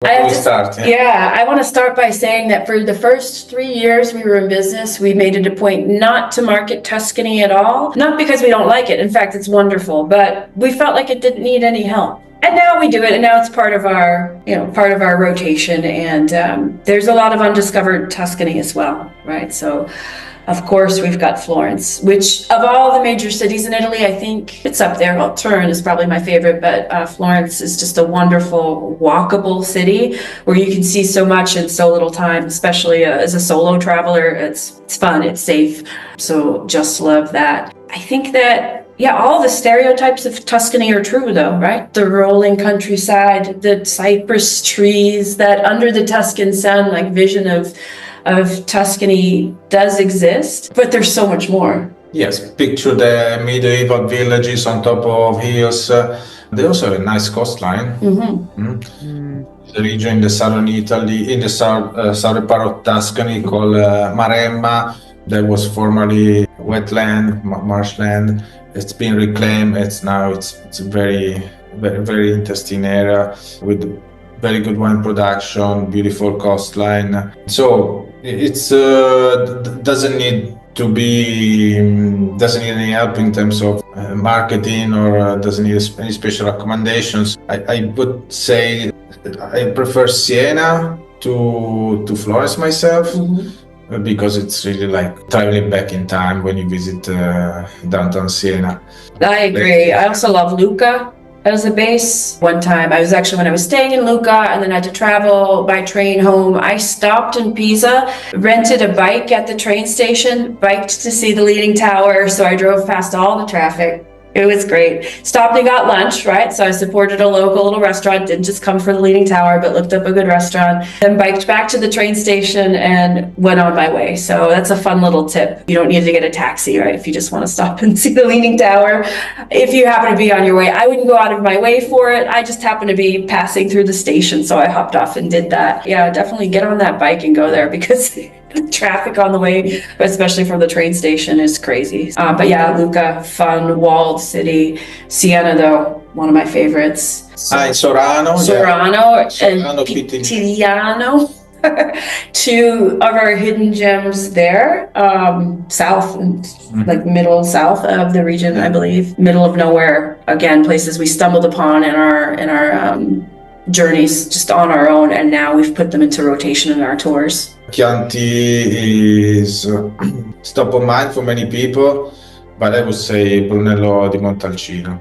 Where do we start? Yeah, I want to start by saying that for the first 3 years we were in business, we made it a point not to market Tuscany at all. Not because we don't like it. In fact, it's wonderful, but we felt like it didn't need any help. And now we do it, and now it's part of our rotation. And there's a lot of undiscovered Tuscany as well, right? So, of course, we've got Florence, which of all the major cities in Italy, I think it's up there. Well, Turin is probably my favorite, but Florence is just a wonderful, walkable city where you can see so much in so little time, especially as a solo traveler. It's fun, it's safe. So just love that. I think that, yeah, all the stereotypes of Tuscany are true though, right? The rolling countryside, the cypress trees, that under the Tuscan sun, like vision of Tuscany does exist, but there's so much more. Yes, picture the medieval villages on top of hills. They also have a nice coastline. The region in the southern Italy, in the southern part of Tuscany called Maremma, that was formerly wetland, marshland. It's been reclaimed. It's a very, very, very interesting area with very good wine production, beautiful coastline. So it's doesn't need any help in terms of marketing, or doesn't need any special recommendations. I would say I prefer Siena to Florence myself. Because it's really like traveling back in time when you visit downtown Siena. I agree. I also love Lucca as a base. One time, when I was staying in Lucca and then I had to travel by train home, I stopped in Pisa, rented a bike at the train station, biked to see the Leaning Tower, so I drove past all the traffic. It was great. Stopped and got lunch, right? So I supported a local little restaurant, didn't just come for the Leaning Tower, but looked up a good restaurant, then biked back to the train station and went on my way. So that's a fun little tip. You don't need to get a taxi, right? If you just want to stop and see the Leaning Tower. If you happen to be on your way, I wouldn't go out of my way for it. I just happened to be passing through the station, so I hopped off and did that. Yeah, definitely get on that bike and go there because the traffic on the way, especially from the train station, is crazy. But yeah, Lucca, fun, walled city. Siena, though, one of my favorites. Sorano. And Pitigliano. Two of our hidden gems there, south, like middle south of the region, I believe. Middle of nowhere. Again, places we stumbled upon in our journeys just on our own, and now we've put them into rotation in our tours. Chianti is top of mind for many people, but I would say Brunello di Montalcino.